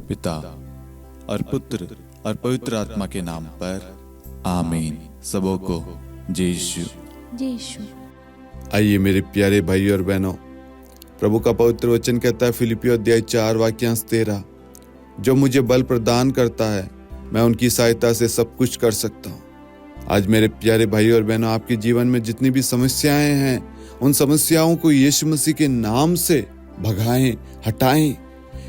पिता और पुत्र और पवित्र आत्मा के नाम पर आमीन। सबों को जय यीशु। जय यीशु। आइए मेरे प्यारे भाई और बहनों, प्रभु का पवित्र वचन कहता है फिलिपियों अध्याय 4 वाक्यांश 13, जो मुझे बल प्रदान करता है मैं उनकी सहायता से सब कुछ कर सकता हूँ। आज मेरे प्यारे भाई और बहनों, आपके जीवन में जितनी भी समस्याएं हैं उन समस्याओं को यीशु मसीह के नाम से भगाएं, हटाएं,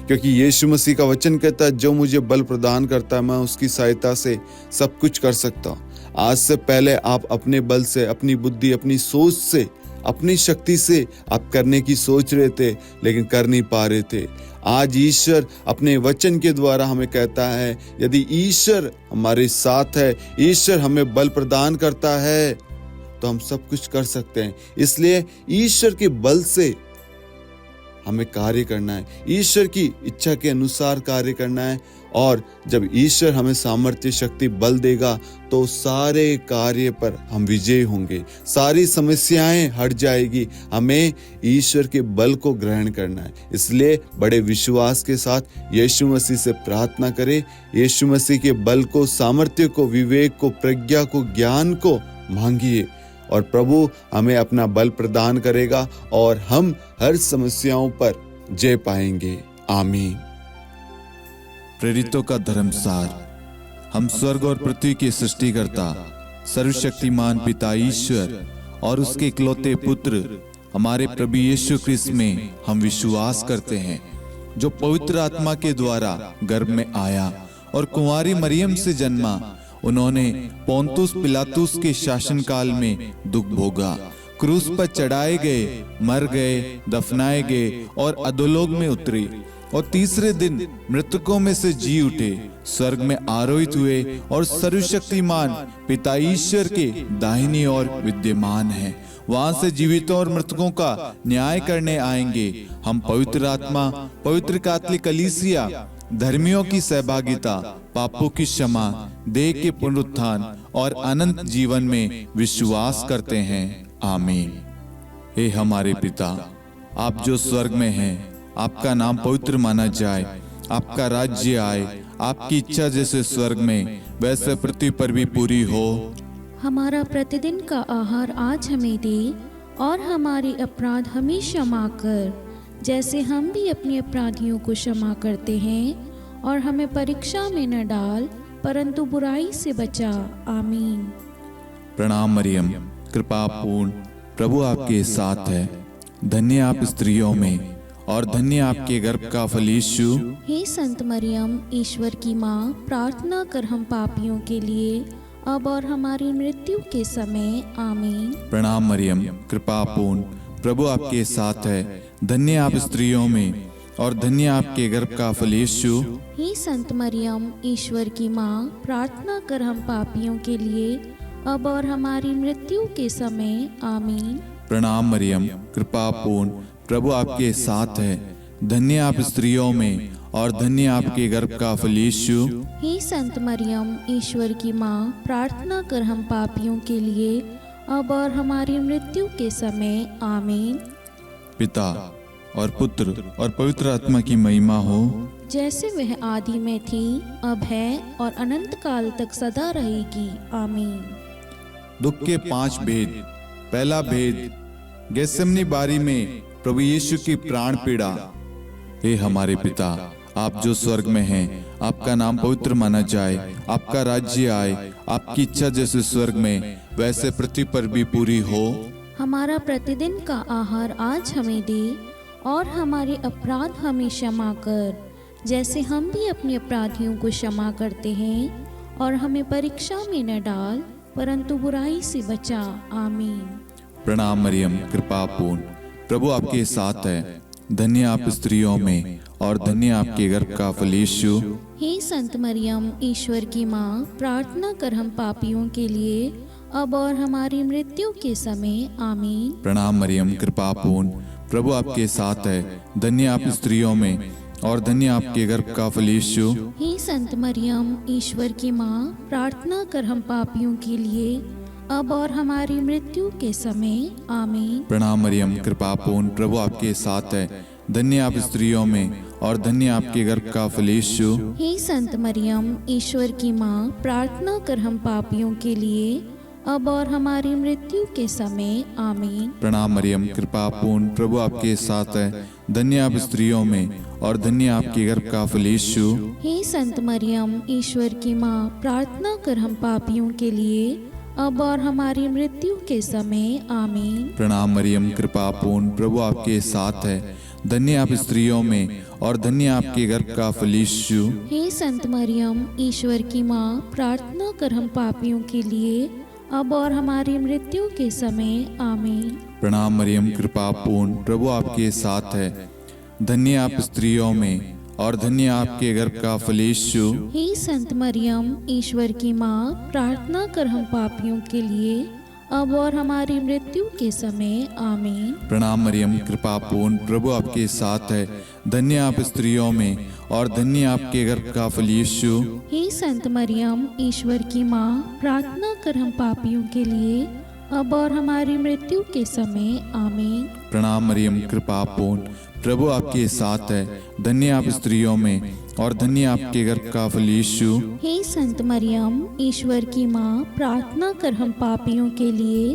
क्योंकि यीशु मसीह का वचन कहता है जो मुझे बल प्रदान करता है मैं उसकी सहायता से सब कुछ कर सकता हूँ। आज से पहले आप अपने बल से, अपनी बुद्धि, अपनी सोच से, अपनी शक्ति से आप करने की सोच रहे थे लेकिन कर नहीं पा रहे थे। आज ईश्वर अपने वचन के द्वारा हमें कहता है यदि ईश्वर हमारे साथ है, ईश्वर हमें बल प्रदान करता है तो हम सब कुछ कर सकते हैं। इसलिए ईश्वर के बल से हमें कार्य करना है, ईश्वर की इच्छा के अनुसार कार्य करना है। और जब ईश्वर हमें सामर्थ्य, शक्ति, बल देगा तो सारे कार्य पर हम विजयी होंगे, सारी समस्याएं हट जाएगी। हमें ईश्वर के बल को ग्रहण करना है। इसलिए बड़े विश्वास के साथ यीशु मसीह से प्रार्थना करें। यीशु मसीह के बल को, सामर्थ्य को, विवेक को, प्रज्ञा को, ज्ञान को मांगिए और प्रभु हमें अपना बल प्रदान करेगा और हम हर समस्याओं पर जय पाएंगे। आमीन। प्रेरितों का धर्मसार। हम स्वर्ग और पृथ्वी के सृष्टिकर्ता सर्वशक्तिमान पिता ईश्वर और उसके इकलौते पुत्र हमारे प्रभु यीशु क्रिस्त में हम विश्वास करते हैं, जो पवित्र आत्मा के द्वारा गर्भ में आया और कुंवारी मरियम से जन्मा। उन्होंने पोंतुस पिलातुस के शासनकाल में दुख भोगा, क्रूस पर चढ़ाए गए, मर गए, दफनाए गए और अधोलोक में उतरे और तीसरे दिन मृतकों में से जी उठे, स्वर्ग में आरोहित हुए और सर्वशक्तिमान पिता ईश्वर के दाहिनी ओर विद्यमान हैं। वहां से जीवितों और मृतकों का न्याय करने आएंगे। हम पवित्र आत्मा, पवित्र कैथोलिक कलीसिया, धर्मियों की सहभागिता, पापों की क्षमा, देह के पुनरुत्थान और अनंत जीवन में विश्वास करते हैं। आमीन। हे हमारे पिता, आप जो स्वर्ग में हैं, आपका नाम पवित्र माना जाए, आपका राज्य आए, आपकी इच्छा जैसे स्वर्ग में वैसे पृथ्वी पर भी पूरी हो। हमारा प्रतिदिन का आहार आज हमें दे और हमारे अपराध हमें क्षमा कर, जैसे हम भी अपने अपराधियों को क्षमा करते हैं, और हमें परीक्षा में न डाल परंतु बुराई से बचा। आमीन। प्रणाम मरियम, कृपा पूर्ण, प्रभु आपके साथ है। धन्य आप स्त्रियों में और धन्य आपके गर्भ का फल यीशु। हे संत मरियम, ईश्वर की माँ, प्रार्थना कर हम पापियों के लिए अब और हमारी मृत्यु के समय। आमीन। प्रणाम मरियम, कृपा पूर्ण, प्रभु आपके साथ है। धन्य आप स्त्रियों में और धन्य आपके गर्भ का फल यीशु। हे संत मरियम, ईश्वर की माँ, प्रार्थना कर हम पापियों के लिए अब और हमारी मृत्यु के समय। आमीन। प्रणाम मरियम, कृपा पूर्ण, प्रभु आपके साथ है। धन्य आप स्त्रियों में और धन्य आपके गर्भ का फल यीशु। हे संत मरियम, ईश्वर की माँ, प्रार्थना कर हम पापियों के लिए अब और हमारी मृत्यु के समय। आमीन। पिता और पुत्र और पवित्र आत्मा की महिमा हो, जैसे वह आदि में थी, अब है और अनंत काल तक सदा रहेगी। आमीन। दुख के 5 भेद। पहला भेद, गेत्सेमनी बारी में प्रभु यीशु की प्राण पीड़ा। हे हमारे पिता, आप जो स्वर्ग में हैं, आपका नाम पवित्र माना जाए, आपका राज्य आए, आपकी इच्छा जैसे स्वर्ग में वैसे पृथ्वी पर भी पूरी हो। हमारा प्रतिदिन का आहार आज हमें दे और हमारे अपराध हमें क्षमा कर, जैसे हम भी अपने अपराधियों को क्षमा करते हैं, और हमें परीक्षा में न डाल परंतु बुराई से बचा। आमीन। प्रणाम मरियम, कृपा पूर्ण, प्रभु आपके साथ है। धन्य आप स्त्रियों में और धन्य आपके गर्भ का फल यीशु। हे संत मरियम, ईश्वर की माँ, प्रार्थना कर हम पापियों के लिए अब और हमारी मृत्यु के समय। आमीन। प्रणाम मरियम, कृपा पूर्ण, प्रभु आपके साथ है। धन्य आप स्त्रियों में और धन्य आपके गर्भ का फल यीशु। हे संत मरियम, ईश्वर की माँ, प्रार्थना कर हम पापियों के लिए अब और हमारी मृत्यु के समय। आमीन। प्रणाम मरियम, कृपा पूर्ण, प्रभु आपके साथ है। धन्य आप स्त्रियों में और धन्य आपके गर्भ का फल यीशु। हे संत मरियम, ईश्वर की माँ, प्रार्थना कर हम पापियों के लिए अब और हमारी मृत्यु के समय आमीन। प्रणाम मरियम, कृपा पूर्ण, प्रभु आपके साथ है। धन्य आप स्त्रियों में और धन्य आपके गर्भ का फल यीशु। हे संत मरियम, ईश्वर की माँ, प्रार्थना कर हम पापियों के लिए अब और हमारी मृत्यु के समय आमीन। प्रणाम मरियम, कृपा पूर्ण, प्रभु आपके साथ है। धन्य आप स्त्रियों में और धन्य आपके गर्भ का फल यीशु। हे संत मरियम, ईश्वर की माँ, प्रार्थना कर हम पापियों के लिए अब और हमारी मृत्यु के समय आमीन। प्रणाम मरियम, कृपा पूर्ण, प्रभु आपके साथ है। धन्य आप स्त्रियों में और धन्य आपके गर्भ का फल यीशु। हे संत मरियम, ईश्वर की माँ, प्रार्थना कर हम पापियों के लिए अब और हमारी मृत्यु के समय आमीन। प्रणाम मरियम, कृपा पूर्ण, प्रभु आपके साथ है। धन्य आप स्त्रियों में और धन्य आपके गर्भ का फल यीशु। हे संत मरियम, ईश्वर की माँ, प्रार्थना कर हम पापियों के लिए अब और हमारी मृत्यु के समय आमीन। प्रणाम मरियम, कृपा पूर्ण, प्रभु आपके साथ है। धन्य आप स्त्रियों में और धन्य आपके गर्भ का फल यीशु। हे संत मरियम, ईश्वर की माँ, प्रार्थना कर हम पापियों के लिए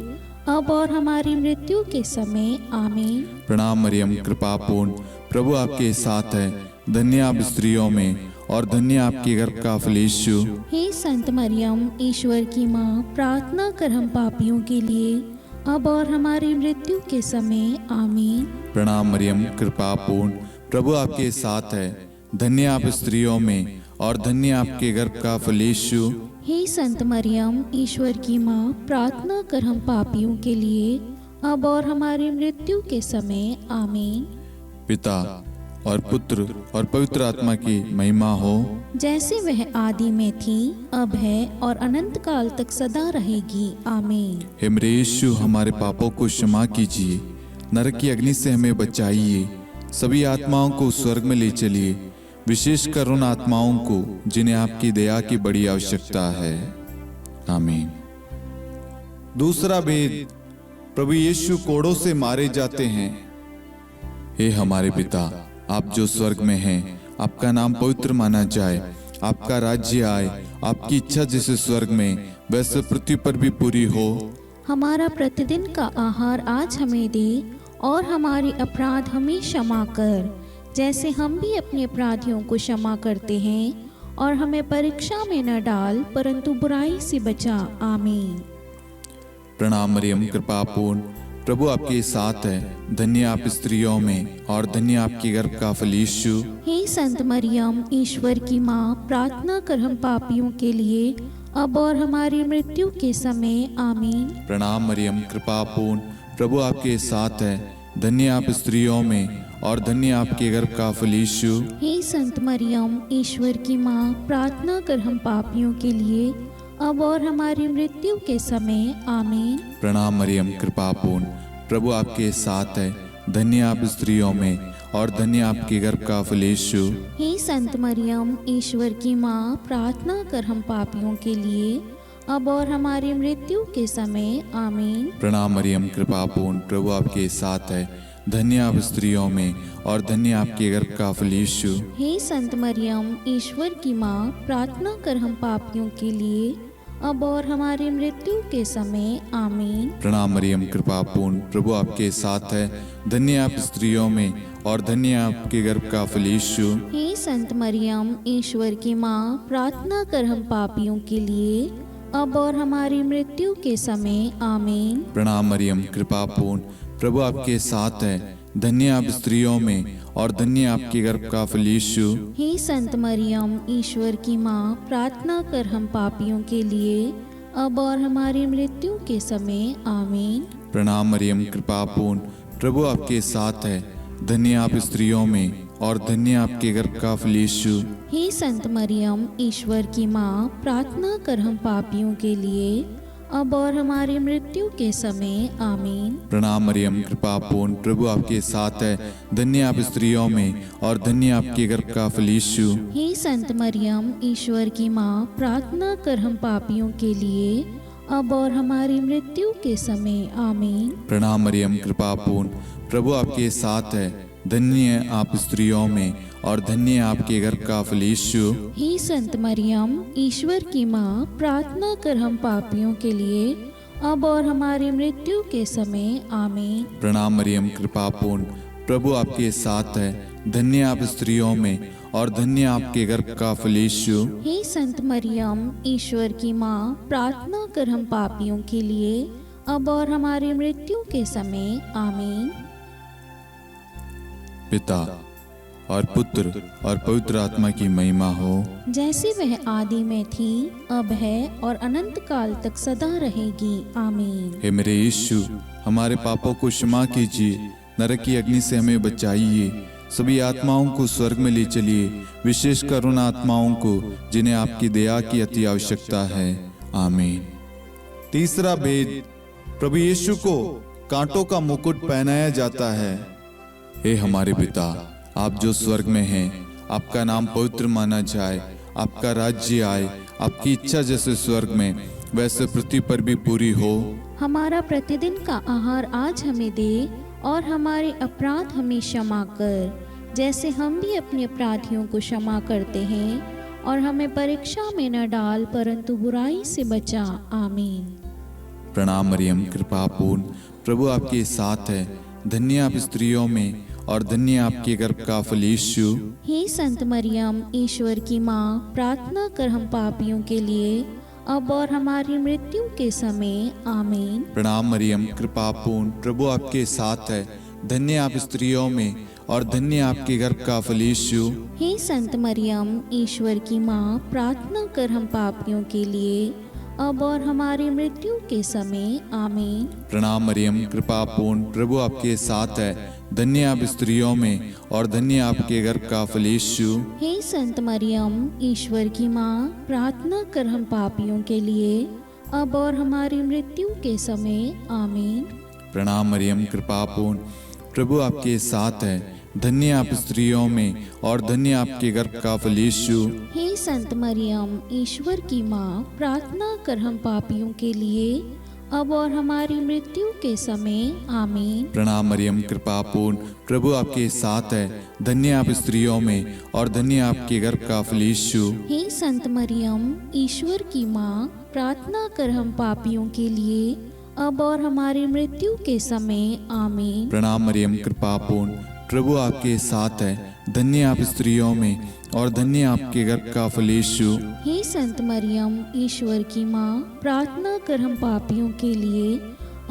अब और हमारी मृत्यु के समय आमीन। प्रणाम मरियम, कृपा पूर्ण, प्रभु आपके साथ है। धन्य आप स्त्रियों में और धन्य आपके गर्भ का फल यीशु। हे संत मरियम, ईश्वर की माँ, प्रार्थना कर हम पापियों के लिए अब और हमारी मृत्यु के समय आमीन। प्रणाम मरियम, कृपा पूर्ण, प्रभु आपके साथ है। धन्य आप स्त्रियों में और धन्य आपके गर्भ का फल यीशु। हे संत मरियम, ईश्वर की माँ, प्रार्थना कर हम पापियों के लिए अब और हमारी मृत्यु के समय आमीन। पिता और पुत्र और पवित्र आत्मा की महिमा हो, जैसे वह आदि में थी, अब है और अनंत काल तक सदा रहेगी आमीन। हे मेरे यीशु, हमारे पापों को क्षमा कीजिए, नरक की अग्नि से हमें बचाइए, सभी आत्माओं को स्वर्ग में ले चलिए, विशेषकर उन आत्माओं को जिन्हें आपकी दया की बड़ी आवश्यकता है। आमीन। दूसरा भेद, प्रभु यीशु कोड़ों से मारे जाते हैं। हे हमारे पिता, आप जो स्वर्ग में हैं, आपका नाम पवित्र माना जाए, आपका राज्य आए, आपकी इच्छा जैसे स्वर्ग में वैसे पृथ्वी पर भी पूरी हो। हमारा प्रतिदिन का आहार आज हमें दे और हमारे अपराध हमें क्षमा कर, जैसे हम भी अपने अपराधियों को क्षमा करते हैं, और हमें परीक्षा में न डाल परंतु बुराई से बचा आमीन। प्रणाम मरियम, कृपा पूर्ण, प्रभु आपके साथ है। धन्य आप स्त्रियों में और धन्य आपके गर्भ का फल यीशु। हे संत मरियम, ईश्वर की माँ, प्रार्थना कर हम पापियों के लिए अब और हमारी मृत्यु के समय आमीन। प्रणाम मरियम, कृपा पूर्ण, प्रभु आपके साथ है। धन्य आप स्त्रियों में और धन्य आपके गर्भ का फल यीशु। हे संत मरियम, ईश्वर की माँ, प्रार्थना कर हम पापियों के लिए अब और हमारी मृत्यु के समय आमीन। प्रणाम मरियम, कृपा पूर्ण, प्रभु आपके साथ है। धन्य आप स्त्रियों में और धन्य आपके गर्भ का फल यीशु। हे संत मरियम, ईश्वर की माँ, प्रार्थना कर हम पापियों के लिए अब और हमारी मृत्यु के समय आमीन। प्रणाम मरियम, कृपा पूर्ण, प्रभु आपके साथ है। धन्य आप स्त्रियों में और धन्य आपके गर्भ का फल यीशु। हे संत मरियम, ईश्वर की माँ, प्रार्थना कर हम पापियों के लिए अब और हमारी मृत्यु के समय आमीन। प्रणाम मरियम, कृपा पूर्ण, प्रभु आपके साथ है। धन्य आप स्त्रियों में और धन्य आपके गर्भ का फल यीशु। हे संत मरियम, ईश्वर की माँ, प्रार्थना कर हम पापियों के लिए अब और हमारी मृत्यु के समय आमीन। प्रणाम मरियम, कृपा पूर्ण, प्रभु आपके साथ है। धन्य आप स्त्रियों में और धन्य आपके गर्भ का फल यीशु। हे संत मरियम, ईश्वर की माँ, प्रार्थना कर हम पापियों के लिए अब और हमारी मृत्यु के समय आमीन। प्रणाम मरियम, कृपा पूर्ण, प्रभु आपके साथ है। धन्य आप स्त्रियों में और धन्य आपके गर्भ का फल यीशु। हे संत मरियम, ईश्वर की माँ, प्रार्थना कर हम पापियों के लिए अब और हमारी मृत्यु के समय आमीन। प्रणाम मरियम, कृपा पूर्ण, प्रभु आपके साथ है। धन्य आप स्त्रियों में और धन्य आपके गर्भ का फल यीशु। हे संत मरियम, ईश्वर की माँ, प्रार्थना कर हम पापियों के लिए अब और हमारी मृत्यु के समय आमीन। प्रणाम मरियम, कृपा पूर्ण, प्रभु आपके साथ है। धन्य आप स्त्रियों में और धन्य आपके गर्भ का फल यीशु। हे संत मरियम, ईश्वर की माँ, प्रार्थना कर हम पापियों के लिए अब और हमारी मृत्यु के समय आमीन। प्रणाम मरियम, कृपा पूर्ण, प्रभु आपके साथ है। धन्य आप स्त्रियों में और धन्य आपके गर्भ का फल यीशु। हे संत मरियम, ईश्वर की माँ, प्रार्थना कर हम पापियों के लिए अब और हमारी मृत्यु के समय आमीन। पिता और पुत्र और पवित्र आत्मा की महिमा हो, जैसे वह आदि में थी, अब है और अनंत काल तक सदा रहेगी आमीन। हे मेरे यीशु, हमारे पापों को क्षमा कीजिए, नरक की अग्नि से हमें बचाइए, सभी आत्माओं को स्वर्ग में ले चलिए, विशेषकर उन आत्माओं को जिन्हें आपकी दया की अति आवश्यकता है आमीन। तीसरा भेद, प्रभु यीशु को कांटों का मुकुट पहनाया जाता है। हे हमारे पिता, आप जो स्वर्ग में हैं, आपका नाम पवित्र माना जाए, आपका राज्य आए, आपकी इच्छा जैसे स्वर्ग में वैसे पृथ्वी पर भी पूरी हो। हमारा प्रतिदिन का आहार आज हमें दे और हमारे अपराध हमें क्षमा कर, जैसे हम भी अपने अपराधियों को क्षमा करते हैं, और हमें परीक्षा में न डाल परंतु बुराई से बचा आमीन। प्रणाम मरियम, कृपा पूर्ण, प्रभु आपके साथ है। धन्य आप स्त्रियों में और धन्य आपके गर्भ का फल यीशु। हे संत मरियम, ईश्वर की माँ, प्रार्थना कर हम पापियों के लिए अब और हमारी मृत्यु के समय आमीन। प्रणाम मरियम, कृपा पूर्ण, प्रभु आपके साथ है। धन्य आप स्त्रियों में और धन्य आपके गर्भ का फल यीशु। हे संत मरियम, ईश्वर की माँ, प्रार्थना कर हम पापियों के लिए अब और हमारी मृत्यु के समय आमीन। प्रणाम मरियम, कृपा पूर्ण, प्रभु आपके साथ है। धन्य आप स्त्रियों में और धन्य आपके गर्भ का फल यीशु। हे संत मरियम, ईश्वर की माँ, प्रार्थना कर हम पापियों के लिए अब और हमारी मृत्यु के समय आमीन। प्रणाम मरियम, कृपा पूर्ण, प्रभु आपके साथ है। धन्य आप स्त्रियों में और धन्य आपके गर्भ का फल यीशु। हे संत मरियम, ईश्वर की माँ, प्रार्थना कर हम पापियों के लिए अब और हमारी मृत्यु के समय आमीन। प्रणाम मरियम, कृपा पूर्ण, प्रभु आपके साथ है। धन्य आप स्त्रियों में और धन्य आपके गर्भ का फल यीशु। हे संत मरियम, ईश्वर की माँ, प्रार्थना कर हम पापियों के लिए अब और हमारी मृत्यु के समय आमीन। प्रणाम मरियम, कृपा पूर्ण, प्रभु आपके साथ है। धन्य आप स्त्रियों में और धन्य आपके गर्भ का फल यीशु। हे संत मरियम, ईश्वर की माँ, प्रार्थना कर हम पापियों के लिए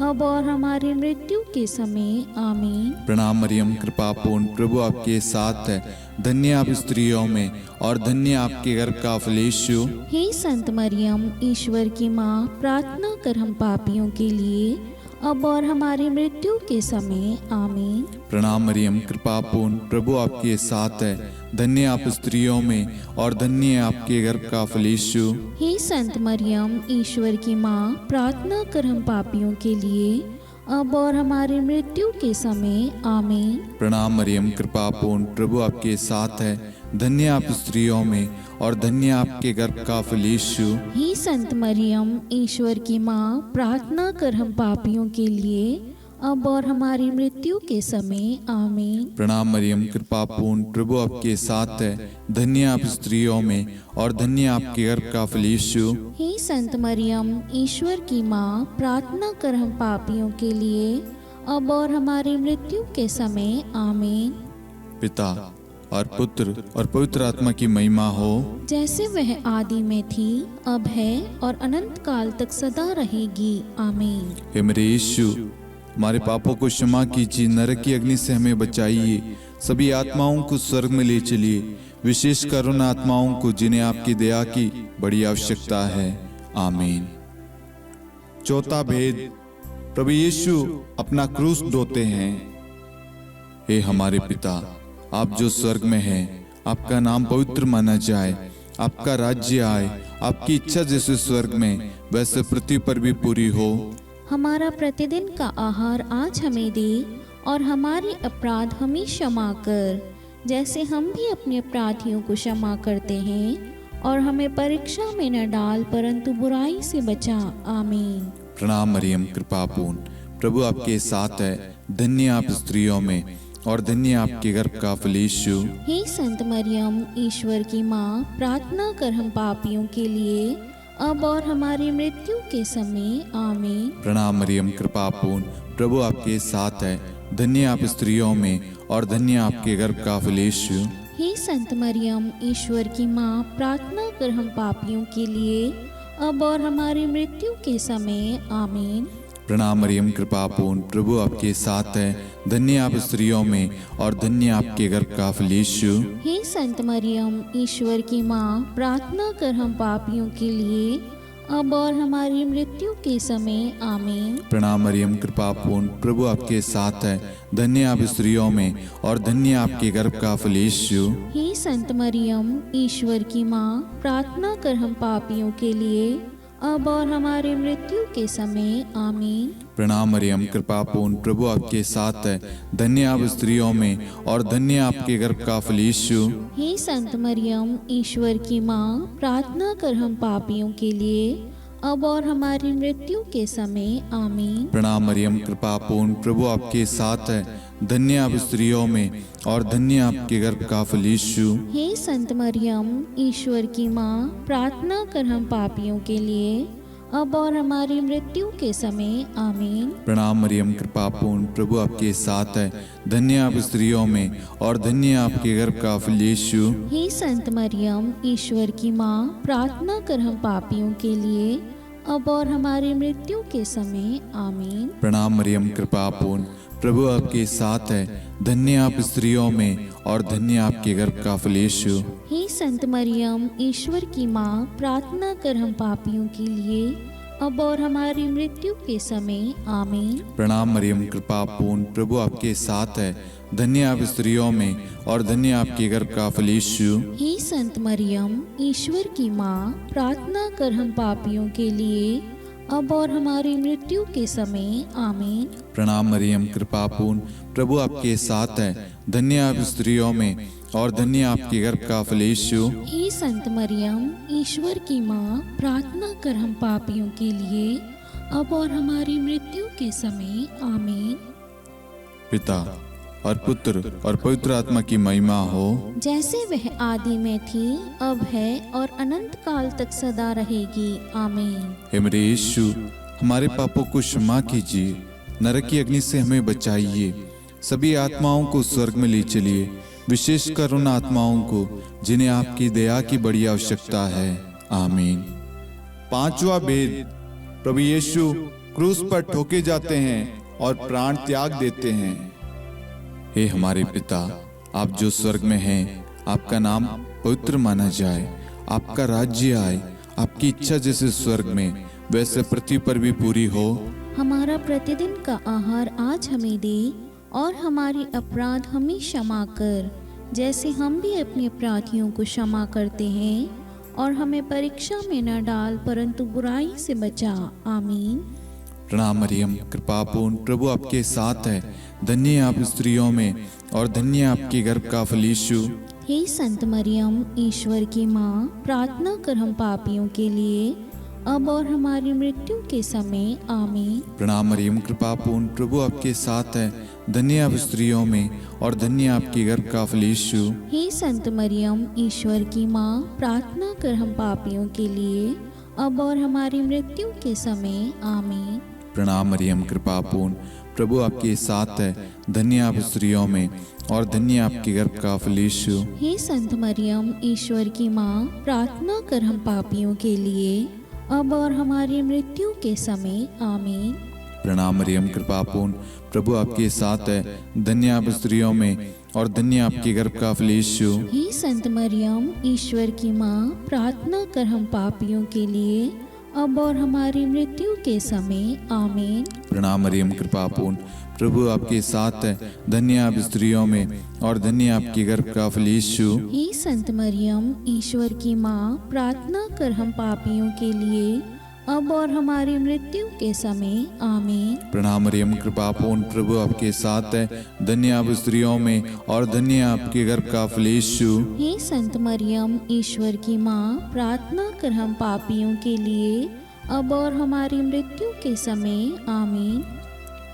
अब और हमारी मृत्यु के समय आमीन। प्रणाम मरियम, कृपा पूर्ण, प्रभु आपके साथ है। धन्य आप स्त्रियों में और धन्य आपके गर्भ का फल यीशु। हे संत मरियम, ईश्वर की माँ, प्रार्थना कर हम पापियों के लिए अब और हमारी मृत्यु के समय आमीन। प्रणाम मरियम, कृपा पूर्ण, प्रभु आपके साथ है। धन्य आप स्त्रियों में और धन्य आपके गर्भ का फल यीशु। हे संत मरियम, ईश्वर की माँ, प्रार्थना कर हम पापियों के लिए अब और हमारी मृत्यु के समय आमीन। प्रणाम मरियम, कृपा पूर्ण, प्रभु आपके साथ है। धन्य आप स्त्रियों में और धन्य आपके गर्भ का फल यीशु। हे संत मरियम, ईश्वर की माँ, प्रार्थना कर हम पापियों के लिए अब और हमारी मृत्यु के समय आमीन। प्रणाम मरियम, कृपा पूर्ण, प्रभु आपके साथ है। धन्य आप स्त्रियों में और धन्य आपके गर्भ का फल यीशु। हे संत मरियम, ईश्वर की माँ, प्रार्थना कर हम पापियों के लिए अब और हमारी मृत्यु के समय आमीन। पिता और पुत्र और पवित्र आत्मा की महिमा हो, जैसे वह आदि में थी, अब है और अनंत काल तक सदा रहेगी आमीन। हे मेरे यीशु, हमारे पापों को क्षमा कीजिए, नरक की अग्नि से हमें बचाइए, सभी आत्माओं को स्वर्ग में ले चलिए, विशेषकर उन आत्माओं को जिन्हें आपकी दया की बड़ी आवश्यकता है आमीन। चौथा भेद, प्रभु यीशु अपना क्रूस ढोते हैं। हे हमारे पिता, आप जो स्वर्ग में हैं, आपका नाम पवित्र माना जाए, आपका राज्य आए, आपकी इच्छा जैसे स्वर्ग में वैसे पृथ्वी पर भी पूरी हो। हमारा प्रतिदिन का आहार आज हमें दे और हमारे अपराध हमें क्षमा कर, जैसे हम भी अपने अपराधियों को क्षमा करते हैं, और हमें परीक्षा में न डाल परंतु बुराई से बचा आमीन। प्रणाम मरियम, कृपा पूर्ण, प्रभु आपके साथ है। धन्य आप स्त्रियों में और धन्य आपके गर्भ का फल यीशु। हे संत मरियम, ईश्वर की माँ, प्रार्थना कर हम पापियों के लिए, अब और हमारी मृत्यु के समय। आमीन। प्रणाम मरियम, कृपा पूर्ण, प्रभु आपके साथ है। धन्य आप स्त्रियों में और धन्य आपके गर्भ का फल यीशु। हे संत मरियम, ईश्वर की माँ, प्रार्थना कर हम पापियों के लिए, अब और हमारी मृत्यु के समय। आमीन। प्रणाम मरियम, कृपा पूर्ण, प्रभु आपके साथ है। धन्य आप स्त्रियों में और धन्य आपके गर्भ का फल यीशु। हे संत मरियम, ईश्वर की माँ, प्रार्थना कर हम पापियों के लिए, अब और हमारी मृत्यु के समय। आमीन। प्रणाम मरियम, कृपा पूर्ण, प्रभु आपके साथ है। धन्य आप स्त्रियों में और धन्य आपके गर्भ का फल यीशु। हे संत मरियम, ईश्वर की माँ, प्रार्थना कर हम पापियों के लिए, अब और हमारी मृत्यु के समय। आमीन। प्रणाम मरियम, कृपा पूर्ण, प्रभु आपके साथ है। धन्य आप स्त्रियों में और धन्य आपके गर्भ का फल यीशु। हे संत मरियम, ईश्वर की माँ, प्रार्थना कर हम पापियों के लिए, अब और हमारी मृत्यु के समय। आमीन। प्रणाम मरियम, कृपा पूर्ण, प्रभु आपके साथ है। धन्य आप स्त्रियों में और धन्य आपके गर्भ का फल यीशु। हे संत मरियम, ईश्वर की माँ, प्रार्थना कर हम पापियों के लिए, अब और हमारी मृत्यु के समय। आमीन। प्रणाम मरियम, कृपा पूर्ण, प्रभु आपके साथ है। धन्य आप स्त्रियों में और धन्य आपके गर्भ का फल यीशु। हे संत मरियम, ईश्वर की माँ, प्रार्थना कर हम पापियों के लिए, अब और हमारी मृत्यु के समय। आमीन। प्रणाम मरियम, कृपा पूर्ण, प्रभु आपके साथ है। धन्य आप स्त्रियों में और धन्य आपके गर्भ का फल यीशु। हे संत मरियम, ईश्वर की माँ, प्रार्थना कर हम पापियों के लिए, अब और हमारी मृत्यु के समय। आमीन। प्रणाम मरियम, कृपा पूर्ण, प्रभु आपके साथ है। धन्य आप स्त्रियों में और धन्य आपके गर्भ का फल यीशु। हे संत मरियम, ईश्वर की माँ, प्रार्थना कर हम पापियों के लिए, अब और हमारी मृत्यु के समय। आमीन। प्रणाम मरियम, कृपा पूर्ण, प्रभु आपके साथ है। धन्य आप स्त्रियों में और धन्य आपके गर्भ का फल यीशु। हे संत मरियम, ईश्वर की माँ, प्रार्थना कर हम पापियों के लिए, अब और हमारी मृत्यु के समय। आमीन। पिता और पुत्र और पवित्र आत्मा की महिमा हो, जैसे वह आदि में थी, अब है और अनंत काल तक सदा रहेगी। आमीन। हे मेरे यीशु, हमारे पापों को क्षमा कीजिए, नरक की अग्नि से हमें बचाइए, सभी आत्माओं को स्वर्ग में ले चलिए, विशेषकर उन आत्माओं को जिन्हें आपकी दया की बड़ी आवश्यकता है। आमीन। पांचवा भेद, प्रभु यीशु क्रूस पर ठोके जाते हैं और प्राण त्याग देते हैं। हे हमारे पिता, आप जो स्वर्ग में हैं, आपका नाम पवित्र माना जाए, आपका राज्य आए, आपकी इच्छा जैसे स्वर्ग में वैसे पृथ्वी पर भी पूरी हो। हमारा प्रतिदिन का आहार आज हमें दे, और हमारी अपराध हमें क्षमा कर, जैसे हम भी अपने अपराधियों को क्षमा करते हैं, और हमें परीक्षा में न डाल, परंतु बुराई से बचा। आमीन। प्रणाम मरियम, कृपा पूर्ण, प्रभु आपके साथ है। धन्य आप स्त्रियों में और धन्य आपके गर्भ का फल यीशु। हे संत मरियम, ईश्वर की माँ, प्रार्थना कर हम पापियों के लिए, अब और हमारी मृत्यु के समय। आमीन। प्रणाम मरियम, कृपा पूर्ण, प्रभु आपके साथ है। धन्य आप स्त्रियों में और धन्य आपके गर्भ का फल यीशु। हे संत मरियम, ईश्वर की माँ, प्रार्थना कर हम पापियों के लिए, अब और हमारी मृत्यु के समय। आमीन। प्रणाम मरियम, कृपा पूर्ण, प्रभु आपके साथ है। धन्य आप स्त्रियों में और धन्य आपके गर्भ का फल यीशु। हे संत मरियम, ईश्वर की माँ, प्रार्थना कर हम पापियों के लिए, अब और हमारी मृत्यु के समय। आमीन। प्रणाम मरियम, कृपा पूर्ण, प्रभु आपके साथ है। धन्य आप स्त्रियों में और धन्य आपके गर्भ का फल यीशु। हे संत मरियम, ईश्वर की माँ, प्रार्थना कर हम पापियों के लिए, अब और हमारी मृत्यु के समय। आमीन। प्रणाम मरियम, कृपा पूर्ण, प्रभु आपके साथ है। धन्य आप स्त्रियों में और धन्य आपके गर्भ का फल यीशु। हे संत मरियम, ईश्वर की माँ, प्रार्थना कर हम पापियों के लिए, अब और हमारी मृत्यु के समय। आमीन। प्रणाम मरियम, कृपा पूर्ण, प्रभु आपके साथ है। धन्य आप स्त्रियों में और धन्य आपके गर्भ का फल यीशु। हे संत मरियम, ईश्वर की माँ, प्रार्थना कर हम पापियों के लिए, अब और हमारी मृत्यु के समय। आमीन।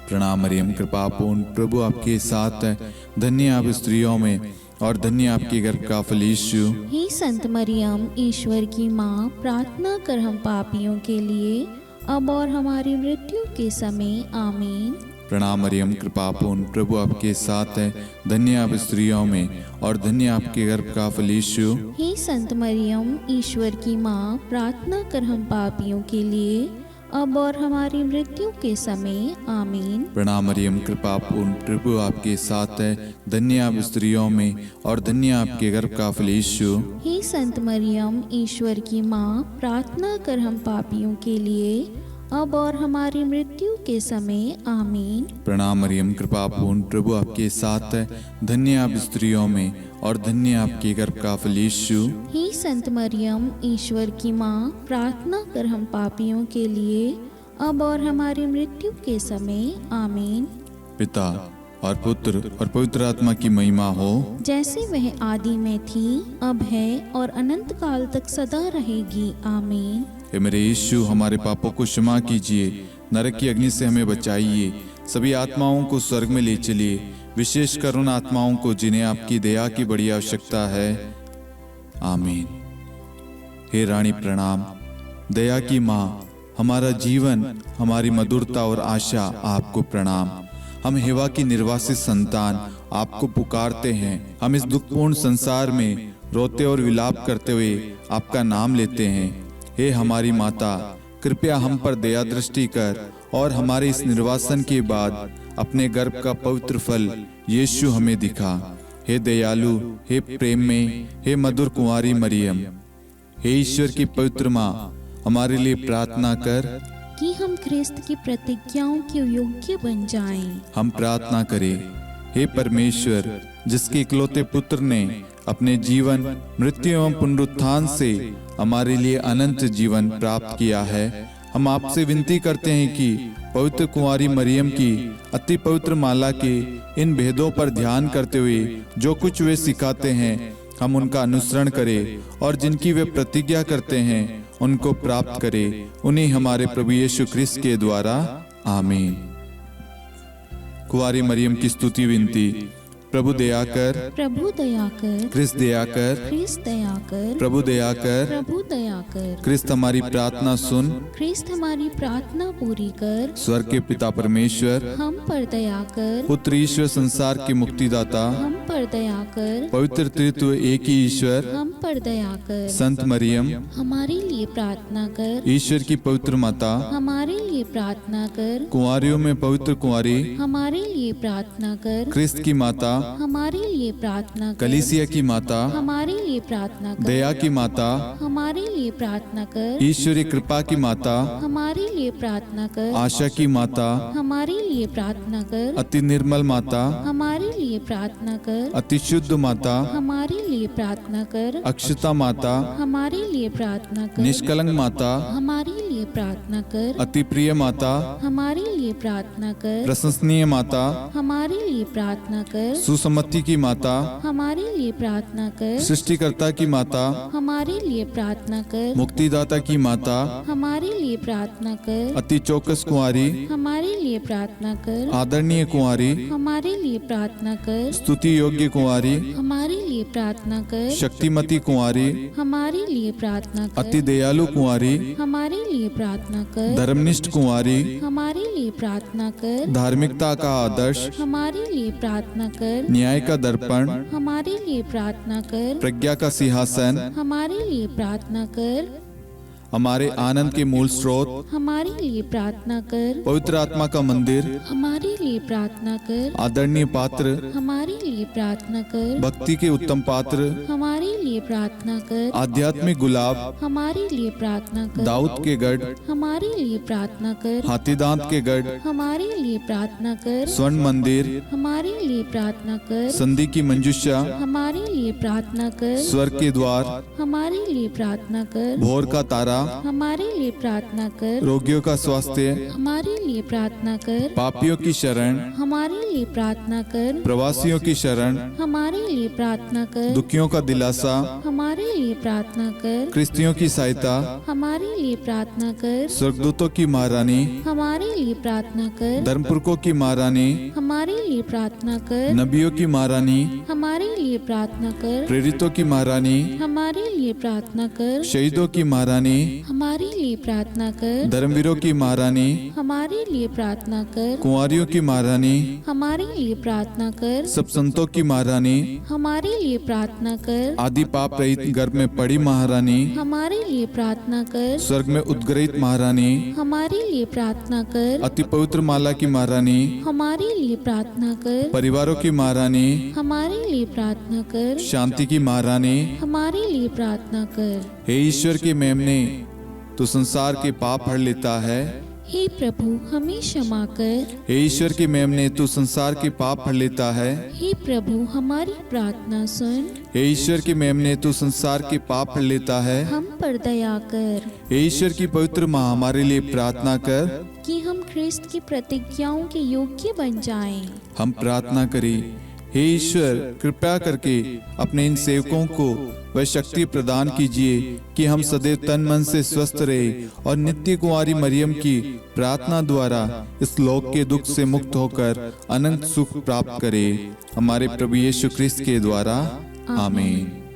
प्रणाम मरियम, कृपा पूर्ण, प्रभु आपके साथ है। धन्य आप स्त्रियों में और धन्य आपके गर्भ का फल यीशु। हे संत मरियम, ईश्वर की माँ, प्रार्थना कर हम पापियों के लिए, अब और हमारी मृत्यु के समय। आमीन। प्रणाम मरियम, कृपा पूर्ण, प्रभु आपके साथ है। धन्य आप स्त्रियों में और धन्य आपके गर्भ का फल यीशु। हे संत मरियम, ईश्वर की माँ, प्रार्थना कर हम पापियों के लिए, अब और हमारी मृत्यु के समय। आमीन। प्रणाम मरियम, कृपा पूर्ण, प्रभु आपके साथ है। धन्य आप स्त्रियों में और धन्य आपके गर्भ का फल यीशु। हे संत मरियम, ईश्वर की माँ, प्रार्थना कर हम पापियों के लिए, अब और हमारी मृत्यु के समय। आमीन। प्रणाम मरियम, कृपा पूर्ण, प्रभु आपके साथ है। धन्य आप स्त्रियों में और धन्य आपके गर्भ का फल यीशु। हे संत मरियम, ईश्वर की माँ, प्रार्थना कर हम पापियों के लिए, अब और हमारी मृत्यु के समय। आमीन। पिता और पुत्र और पवित्र आत्मा की महिमा हो, जैसे वह आदि में थी, अब है और अनंत काल तक सदा रहेगी। आमीन। हे मेरे यीशु, हमारे पापों को क्षमा कीजिए, नरक की अग्नि से हमें बचाइए, सभी आत्माओं को स्वर्ग में ले चलिए, विशेषकर उन आत्माओं को जिन्हें आपकी दया की बड़ी आवश्यकता है। आमीन। हे रानी प्रणाम, दया की माँ, हमारा जीवन, हमारी मधुरता और आशा आपको प्रणाम। हम हेवा की निर्वासित संतान आपको पुकारते हैं। हम इस दुखपूर्ण संसार में रोते और विलाप करते हुए आपका नाम लेते हैं। हे हमारी माता, कृपया हम पर दया दृष्टि कर और हमारे इस निर्वासन के बाद अपने गर्भ का पवित्र फल यीशु हमें दिखा। हे दयालु, हे प्रेम में, हे मधुर कुंवारी मरियम, हे ईश्वर की पवित्र माँ, हमारे लिए प्रार्थना कर कि हम ख्रिस्त की प्रतिज्ञाओं के योग्य बन जाएं। हम प्रार्थना करें। हे परमेश्वर, जिसके इकलौते पुत्र ने अपने जीवन, मृत्यु एवं पुनरुत्थान से हमारे लिए अनंत जीवन प्राप्त किया है, हम आपसे विनती करते हैं कि पवित्र कुंवारी मरियम की अति पवित्र माला के इन भेदों पर ध्यान करते हुए जो कुछ वे सिखाते हैं, हम उनका अनुसरण करें और जिनकी वे प्रतिज्ञा करते हैं उनको प्राप्त करें। उन्हीं हमारे प्रभु यीशु ख्रिस्त के द्वारा। आमीन। कुंवारी मरियम की स्तुति विनती। प्रभु दया कर, प्रभु दया कर, ख्रिस्त दया कर, ख्रिस्त दया कर, प्रभु दया कर, प्रभु दया कर, ख्रिस्त हमारी प्रार्थना सुन। ख्रिस्त हमारी प्रार्थना पूरी कर, स्वर्ग के पिता परमेश्वर, हम पर दया कर, पुत्र ईश्वर संसार के मुक्तिदाता, हम पर दया कर, पवित्र त्रित्व एक ही ईश्वर, हम पर दया कर, संत मरियम, हमारे लिए प्रार्थना कर, ईश्वर की पवित्र माता, हमारे लिए प्रार्थना कर, कुंवारियों में पवित्र कुंवारी, हमारे लिए प्रार्थना कर, ख्रिस्त की माता, हमारे लिए प्रार्थना कर, कलीसिया की माता, हमारे लिए प्रार्थना कर, दया की माता, हमारे लिए प्रार्थना कर, ईश्वरी कृपा की माता, हमारे लिए प्रार्थना कर, आशा की माता, हमारे लिए प्रार्थना कर, अति निर्मल माता, हमारे लिए प्रार्थना कर, अति शुद्ध माता, हमारे लिए प्रार्थना कर, अक्षता माता, हमारे लिए प्रार्थना कर, निष्कलंक माता, हमारे लिए प्रार्थना कर, अति प्रिय माता, हमारे लिए प्रार्थना कर, प्रशंसनीय माता, हमारे लिए प्रार्थना कर, सुसम्मति की माता, हमारे लिए प्रार्थना कर, सृष्टिकर्ता की माता, हमारे लिए प्रार्थना कर, मुक्तिदाता की माता, हमारे लिए प्रार्थना कर, अति चौकस कुंवारी, हमारे लिए प्रार्थना कर, आदरणीय कुंवारी, हमारे लिए प्रार्थना कर, स्तुति योग्य कुंवारी, हमारे लिए प्रार्थना कर, शक्तिमती कुंवारी, हमारे लिए प्रार्थना कर, अति दयालु कुंवारी, हमारे लिए प्रार्थना कर, धर्मनिष्ठ कुंवारी, हमारे लिए प्रार्थना कर, धार्मिकता का आदर्श, हमारे लिए प्रार्थना कर, न्याय का दर्पण, हमारे लिए प्रार्थना कर, प्रज्ञा का सिंहासन, हमारे लिए प्रार्थना कर, हमारे आनंद के मूल स्रोत, हमारे लिए प्रार्थना कर, पवित्र आत्मा का मंदिर, हमारे लिए प्रार्थना कर, आदरणीय पात्र, हमारे लिए प्रार्थना कर, भक्ति के उत्तम पात्र, हमारे लिए प्रार्थना कर, आध्यात्मिक गुलाब, हमारे लिए प्रार्थना कर, दाऊद के गढ़, हमारे लिए प्रार्थना कर, हाथीदांत के गढ़, हमारे लिए प्रार्थना कर, स्वर्ण मंदिर, हमारे लिए प्रार्थना कर, संधि की मंजुषा, हमारे लिए प्रार्थना कर, स्वर्ग के द्वार, हमारे लिए प्रार्थना कर, भोर का तारा, हमारे लिए प्रार्थना कर। रोगियों का स्वास्थ्य, हमारे लिए प्रार्थना कर। पापियों की शरण, हमारे लिए प्रार्थना कर। प्रवासियों की शरण, हमारे लिए प्रार्थना कर। दुखियों का दिलासा, हमारे लिए प्रार्थना कर। क्रिस्तियों की सहायता, हमारे लिए प्रार्थना कर। स्वर्गदूतों की महारानी, हमारे लिए प्रार्थना कर। धर्मपुरखों की महारानी, हमारे लिए प्रार्थना कर। नबियों की महारानी, हमारे लिए प्रार्थना कर। प्रेरितों की महारानी, हमारे लिए प्रार्थना कर। शहीदों की महारानी, हमारे लिए प्रार्थना कर। धर्मवीरों की महारानी, हमारे लिए प्रार्थना कर। कुंवारियों की महारानी, हमारे लिए प्रार्थना कर। सब संतों की महारानी, हमारे लिए प्रार्थना कर। आदि पाप रहित गर्भ में पड़ी महारानी, हमारे लिए प्रार्थना कर। स्वर्ग में उद्ग्रहित महारानी, हमारे लिए प्रार्थना कर। अति पवित्र माला की महारानी, हमारे लिए प्रार्थना कर। परिवारों की महारानी, हमारे लिए प्रार्थना कर। शांति की महारानी, हमारे लिए प्रार्थना कर। हे ईश्वर के मेमने, तू संसार के पाप हर लेता है। हे प्रभु हमें क्षमा कर। हे ईश्वर के मेमने, तू संसार के पाप हर लेता है। हे प्रभु हमारी प्रार्थना सुन। हे ईश्वर के मेमने, तू संसार के पाप हर लेता है। हम पर दया कर हे ईश्वर की पवित्र माँ, हमारे लिए प्रार्थना कर। कि हम ख्रिस्त की प्रतिज्ञाओं के योग्य बन जाएं। हम प्रार्थना करें। हे ईश्वर, कृपया करके अपने इन सेवकों को वह शक्ति प्रदान कीजिए कि हम सदैव तन मन से स्वस्थ रहे और नित्य कुंवारी मरियम की प्रार्थना द्वारा इस लोक के दुख से मुक्त होकर अनंत सुख प्राप्त करें। हमारे प्रभु यीशु ख्रिस्त के द्वारा, आमीन।